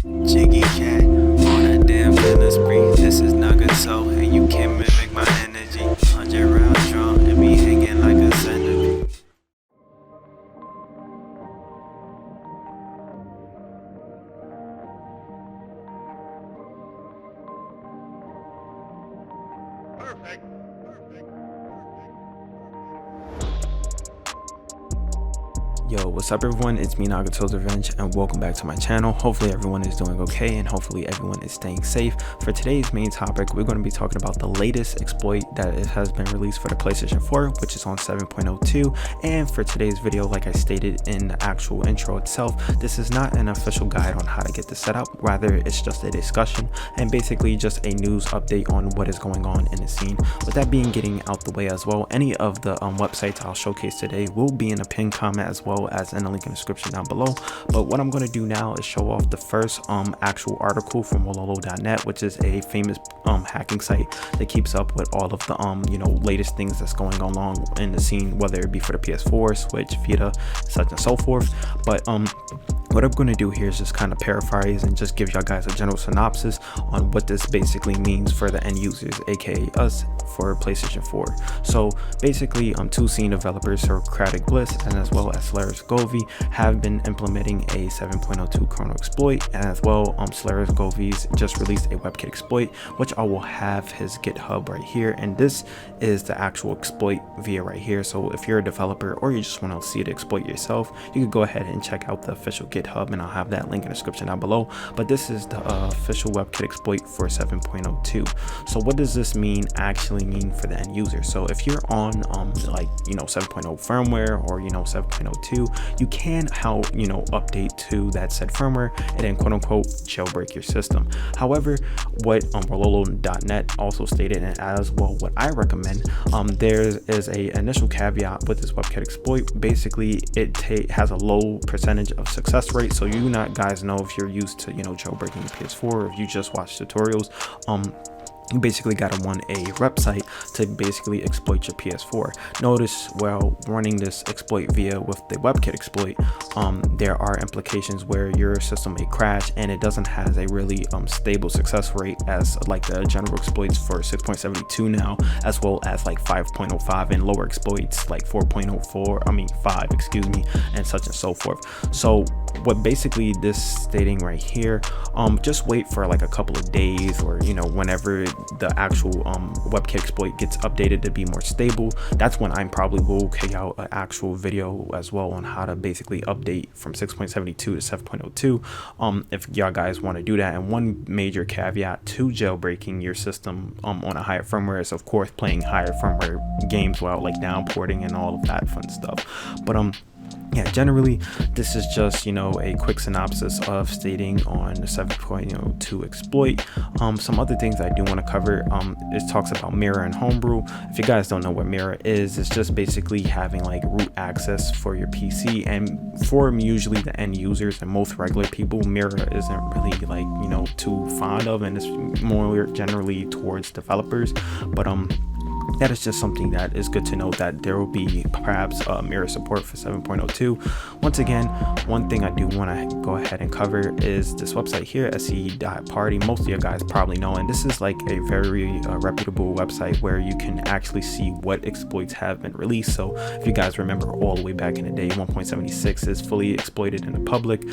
Jiggy cat on a damn feeling spree. This is Nagato, and you can't mimic my energy. 100 round drum and me hanging like a centipede. Perfect. Yo, what's up everyone, it's me Nagato's Revenge and welcome back to my channel. Hopefully everyone is doing okay and hopefully everyone is staying safe. For today's main topic, we're going to be talking about the latest exploit that has been released for the PlayStation 4, which is on 7.02. And for today's video, like I stated in the actual intro itself, this is not an official guide on how to get this set up, rather it's just a discussion and basically just a news update on what is going on in the scene. With that being getting out the way as well, any of the websites I'll showcase today will be in a pinned comment as well as in the link in the description down below. But what I'm going to do now is show off the first actual article from Wololo.net, which is a famous hacking site that keeps up with all of the latest things that's going along in the scene, whether it be for the PS4, Switch, Vita, such and so forth. But what I'm going to do here is just kind of paraphrase and just give y'all guys a general synopsis on what this basically means for the end users, aka us, for PlayStation 4. So basically, two scene developers, Socratic Bliss and as well as Sleirsgoevy, have been implementing a 7.02 kernel exploit, and as well Sleirsgovy's just released a Webkit exploit, which I will have his GitHub right here, and this is the actual exploit via right here. So if you're a developer or you just want to see the exploit yourself, you can go ahead and check out the official GitHub, and I'll have that link in the description down below. But this is the official Webkit exploit for 7.02. So what does this actually mean for the end user? So if you're on 7.0 firmware or 7.02, you can update to that said firmware and then quote unquote jailbreak your system. However, what Wololo.net also stated, and as well what I recommend, there is a initial caveat with this Webkit exploit. Basically it has a low percentage of success rate, so you guys know if you're used to jailbreaking your PS4, or if you just watch tutorials, you basically gotta run a rep site to basically exploit your PS4. Notice while running this exploit via with the Webkit exploit, there are implications where your system may crash and it doesn't have a really stable success rate as like the general exploits for 6.72 now, as well as like 5.05 and lower exploits like 5 excuse me, and such and so forth. So what basically this stating right here, just wait for like a couple of days, or whenever the actual Webkit exploit gets updated to be more stable. That's when I probably will kick out an actual video as well on how to basically update from 6.72 to 7.02 if y'all guys want to do that. And one major caveat to jailbreaking your system on a higher firmware is of course playing higher firmware games while like downporting and all of that fun stuff. But yeah, generally this is just a quick synopsis of stating on the 7.02 exploit. Some other things I do want to cover, it talks about MIRA and Homebrew. If you guys don't know what MIRA is, it's just basically having like root access for your PC, and for usually the end users and most regular people, MIRA isn't really like too fond of, and it's more generally towards developers. But that is just something that is good to know, that there will be perhaps MIRA support for 7.02. Once again, one thing I do want to go ahead and cover is this website here, se.party. Most of you guys probably know, and this is like a very reputable website where you can actually see what exploits have been released. So if you guys remember all the way back in the day, 1.76 is fully exploited in the public.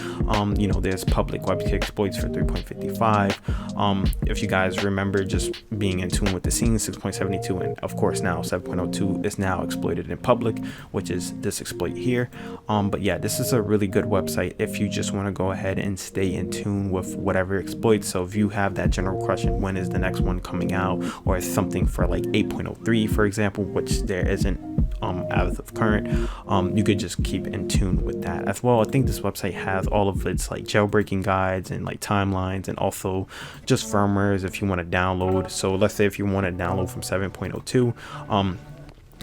There's public Webkit exploits for 3.55. If you guys remember just being in tune with the scene, 6.72, and of course now 7.02 is now exploited in public, which is this exploit here. But yeah, this is a really good website if you just want to go ahead and stay in tune with whatever exploits. So if you have that general question, when is the next one coming out, or is something for like 8.03 for example, which there isn't as of current, you could just keep in tune with that as well. I think this website has all of its like jailbreaking guides and like timelines, and also just firmwares if you want to download. So let's say if you want to download from 7.02,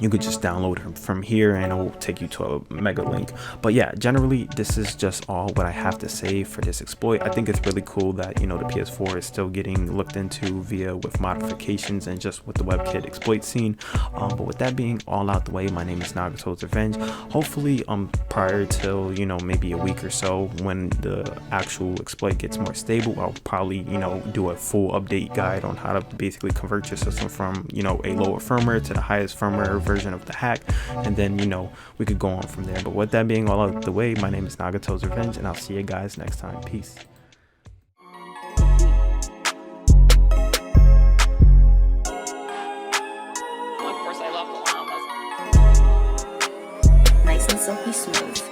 you could just download it from here and it will take you to a mega link. But yeah, generally this is just all what I have to say for this exploit. I think it's really cool that, you know, the PS4 is still getting looked into via with modifications and just with the Webkit exploit scene. But with that being all out the way, my name is Nagato's Revenge. Hopefully prior to, you know, maybe a week or so, when the actual exploit gets more stable, I'll probably, you know, do a full update guide on how to basically convert your system from, you know, a lower firmware to the highest firmware version of the hack, and then, you know, we could go on from there. But with that being all out the way, my name is Nagato's Revenge, and I'll see you guys next time. Peace. Of course, I love the llamas. Nice and silky smooth.